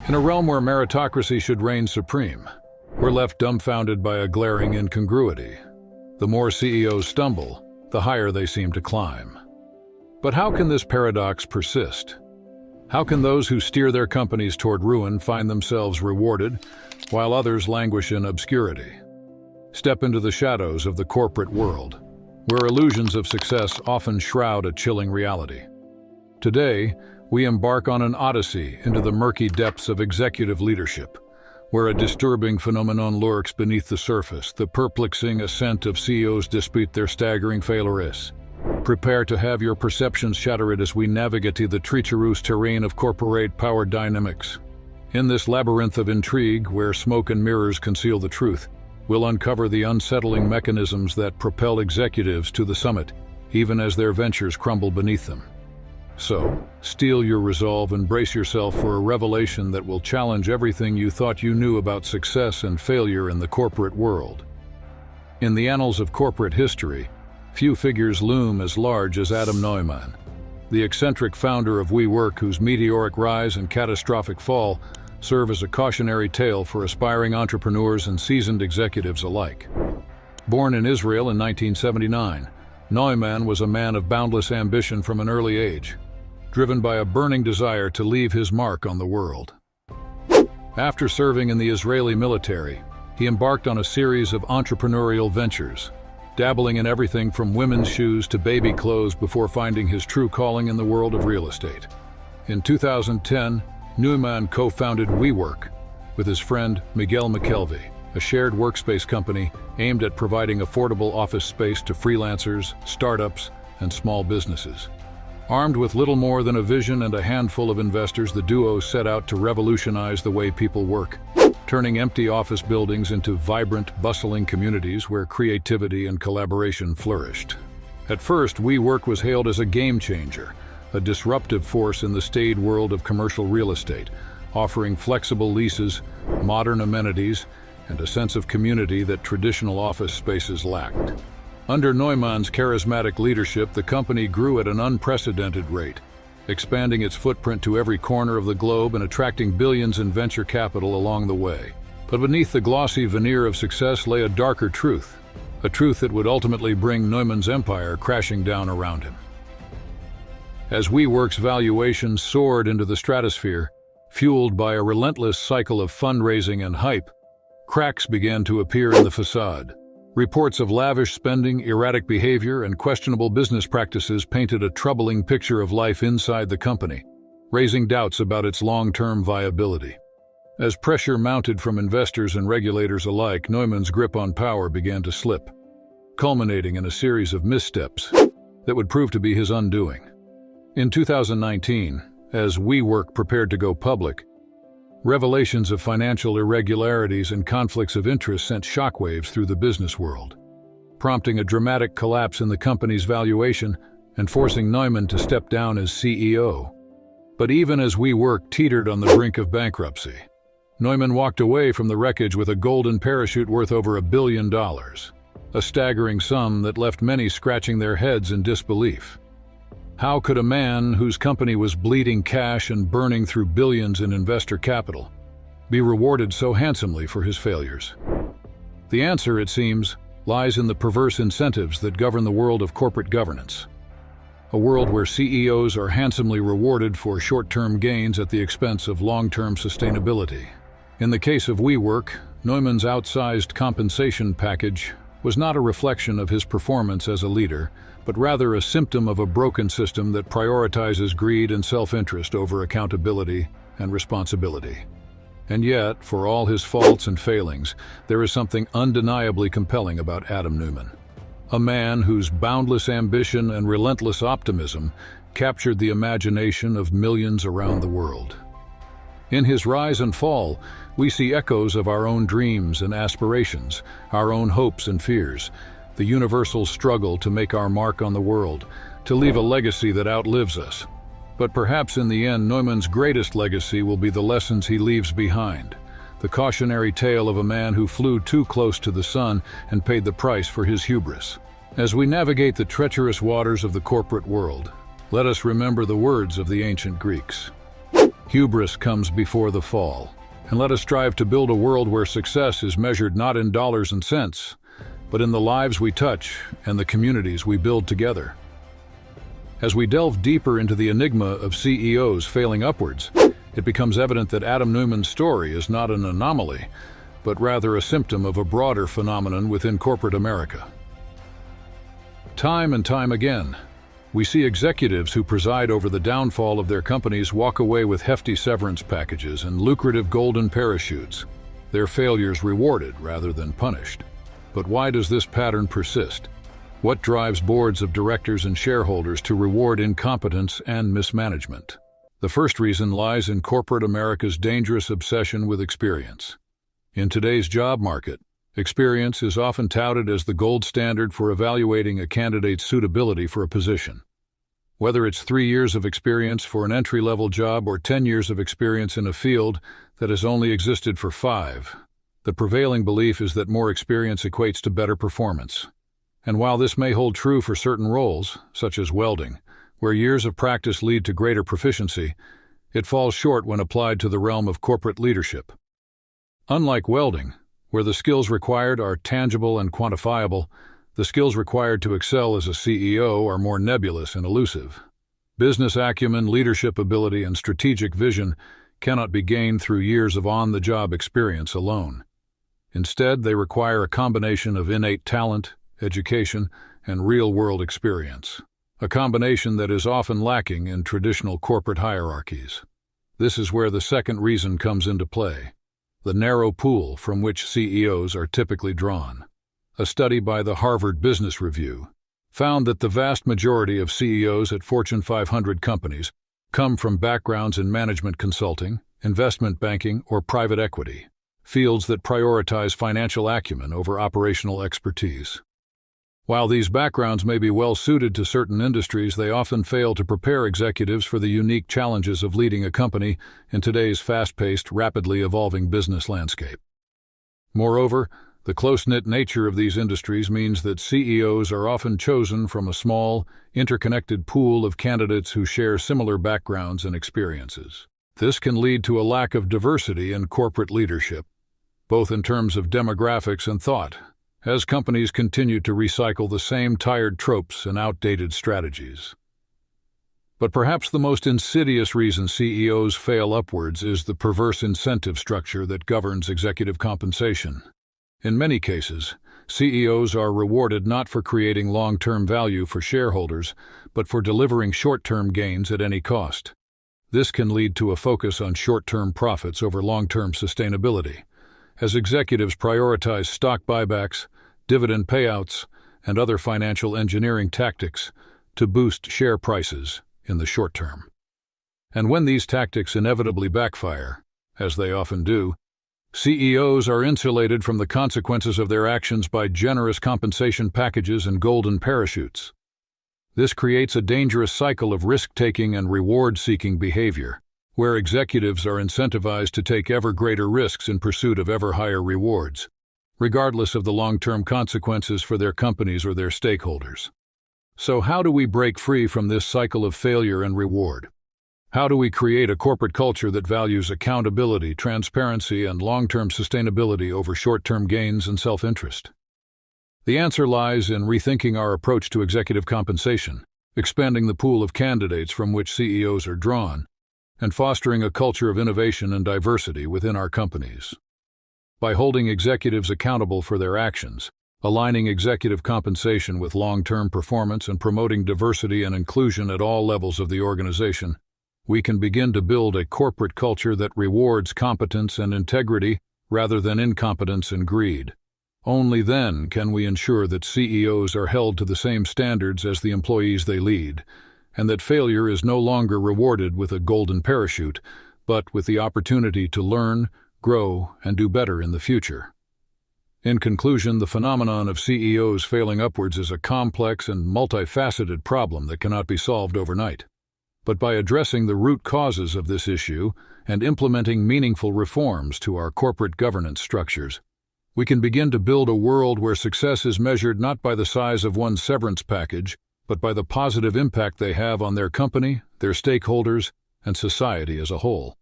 In a realm where meritocracy should reign supreme, we're left dumbfounded by a glaring incongruity. The more CEOs stumble, the higher they seem to climb. But how can this paradox persist? How can those who steer their companies toward ruin find themselves rewarded, while others languish in obscurity? Step into the shadows of the corporate world, where illusions of success often shroud a chilling reality. Today, we embark on an odyssey into the murky depths of executive leadership, where a disturbing phenomenon lurks beneath the surface, the perplexing ascent of CEOs despite their staggering failures. Prepare to have your perceptions shattered as we navigate the treacherous terrain of corporate power dynamics. In this labyrinth of intrigue, where smoke and mirrors conceal the truth, we'll uncover the unsettling mechanisms that propel executives to the summit, even as their ventures crumble beneath them. So, steel your resolve and brace yourself for a revelation that will challenge everything you thought you knew about success and failure in the corporate world. In the annals of corporate history, few figures loom as large as Adam Neumann, the eccentric founder of WeWork, whose meteoric rise and catastrophic fall serve as a cautionary tale for aspiring entrepreneurs and seasoned executives alike. Born in Israel in 1979, Neumann was a man of boundless ambition from an early age, driven by a burning desire to leave his mark on the world. After serving in the Israeli military, he embarked on a series of entrepreneurial ventures, dabbling in everything from women's shoes to baby clothes before finding his true calling in the world of real estate. In 2010, Neumann co-founded WeWork with his friend Miguel McKelvey, a shared workspace company aimed at providing affordable office space to freelancers, startups, and small businesses. Armed with little more than a vision and a handful of investors, the duo set out to revolutionize the way people work, turning empty office buildings into vibrant, bustling communities where creativity and collaboration flourished. At first, WeWork was hailed as a game changer, a disruptive force in the staid world of commercial real estate, offering flexible leases, modern amenities, and a sense of community that traditional office spaces lacked. Under Neumann's charismatic leadership, the company grew at an unprecedented rate, expanding its footprint to every corner of the globe and attracting billions in venture capital along the way. But beneath the glossy veneer of success lay a darker truth, a truth that would ultimately bring Neumann's empire crashing down around him. As WeWork's valuation soared into the stratosphere, fueled by a relentless cycle of fundraising and hype, cracks began to appear in the facade. Reports of lavish spending, erratic behavior, and questionable business practices painted a troubling picture of life inside the company, raising doubts about its long-term viability. As pressure mounted from investors and regulators alike, Neumann's grip on power began to slip, culminating in a series of missteps that would prove to be his undoing. In 2019, as WeWork prepared to go public, revelations of financial irregularities and conflicts of interest sent shockwaves through the business world, prompting a dramatic collapse in the company's valuation and forcing Neumann to step down as CEO. But even as WeWork teetered on the brink of bankruptcy, Neumann walked away from the wreckage with a golden parachute worth over $1 billion, a staggering sum that left many scratching their heads in disbelief. How could a man whose company was bleeding cash and burning through billions in investor capital be rewarded so handsomely for his failures? The answer, it seems, lies in the perverse incentives that govern the world of corporate governance. A world where CEOs are handsomely rewarded for short-term gains at the expense of long-term sustainability. In the case of WeWork, Neumann's outsized compensation package was not a reflection of his performance as a leader, but rather a symptom of a broken system that prioritizes greed and self-interest over accountability and responsibility. And yet, for all his faults and failings, there is something undeniably compelling about Adam Neumann. A man whose boundless ambition and relentless optimism captured the imagination of millions around the world. In his rise and fall, we see echoes of our own dreams and aspirations, our own hopes and fears, the universal struggle to make our mark on the world, to leave a legacy that outlives us. But perhaps in the end, Neumann's greatest legacy will be the lessons he leaves behind, the cautionary tale of a man who flew too close to the sun and paid the price for his hubris. As we navigate the treacherous waters of the corporate world, let us remember the words of the ancient Greeks. Hubris comes before the fall, and let us strive to build a world where success is measured not in dollars and cents, but in the lives we touch and the communities we build together. As we delve deeper into the enigma of CEOs failing upwards, it becomes evident that Adam Neumann's story is not an anomaly, but rather a symptom of a broader phenomenon within corporate America. Time and time again, we see executives who preside over the downfall of their companies walk away with hefty severance packages and lucrative golden parachutes, their failures rewarded rather than punished. But why does this pattern persist? What drives boards of directors and shareholders to reward incompetence and mismanagement? The first reason lies in corporate America's dangerous obsession with experience. In today's job market, experience is often touted as the gold standard for evaluating a candidate's suitability for a position. Whether it's 3 years of experience for an entry-level job or 10 years of experience in a field that has only existed for 5, the prevailing belief is that more experience equates to better performance. And while this may hold true for certain roles, such as welding, where years of practice lead to greater proficiency, it falls short when applied to the realm of corporate leadership. Unlike welding, where the skills required are tangible and quantifiable, the skills required to excel as a CEO are more nebulous and elusive. Business acumen, leadership ability, and strategic vision cannot be gained through years of on-the-job experience alone. Instead, they require a combination of innate talent, education, and real-world experience, a combination that is often lacking in traditional corporate hierarchies. This is where the second reason comes into play: the narrow pool from which CEOs are typically drawn. A study by the Harvard Business Review found that the vast majority of CEOs at Fortune 500 companies come from backgrounds in management consulting, investment banking, or private equity, fields that prioritize financial acumen over operational expertise. While these backgrounds may be well suited to certain industries, they often fail to prepare executives for the unique challenges of leading a company in today's fast-paced, rapidly evolving business landscape. Moreover, the close-knit nature of these industries means that CEOs are often chosen from a small, interconnected pool of candidates who share similar backgrounds and experiences. This can lead to a lack of diversity in corporate leadership, both in terms of demographics and thought, as companies continue to recycle the same tired tropes and outdated strategies. But perhaps the most insidious reason CEOs fail upwards is the perverse incentive structure that governs executive compensation. In many cases, CEOs are rewarded not for creating long-term value for shareholders, but for delivering short-term gains at any cost. This can lead to a focus on short-term profits over long-term sustainability, as executives prioritize stock buybacks, dividend payouts, and other financial engineering tactics to boost share prices in the short term. And when these tactics inevitably backfire, as they often do, CEOs are insulated from the consequences of their actions by generous compensation packages and golden parachutes. This creates a dangerous cycle of risk-taking and reward-seeking behavior, where executives are incentivized to take ever greater risks in pursuit of ever higher rewards, regardless of the long-term consequences for their companies or their stakeholders. So how do we break free from this cycle of failure and reward? How do we create a corporate culture that values accountability, transparency, and long-term sustainability over short-term gains and self-interest? The answer lies in rethinking our approach to executive compensation, expanding the pool of candidates from which CEOs are drawn, and fostering a culture of innovation and diversity within our companies. By holding executives accountable for their actions, aligning executive compensation with long-term performance, and promoting diversity and inclusion at all levels of the organization, we can begin to build a corporate culture that rewards competence and integrity rather than incompetence and greed. Only then can we ensure that CEOs are held to the same standards as the employees they lead, and that failure is no longer rewarded with a golden parachute, but with the opportunity to learn, grow, and do better in the future. In conclusion, the phenomenon of CEOs failing upwards is a complex and multifaceted problem that cannot be solved overnight. But by addressing the root causes of this issue and implementing meaningful reforms to our corporate governance structures, we can begin to build a world where success is measured not by the size of one's severance package, but by the positive impact they have on their company, their stakeholders, and society as a whole.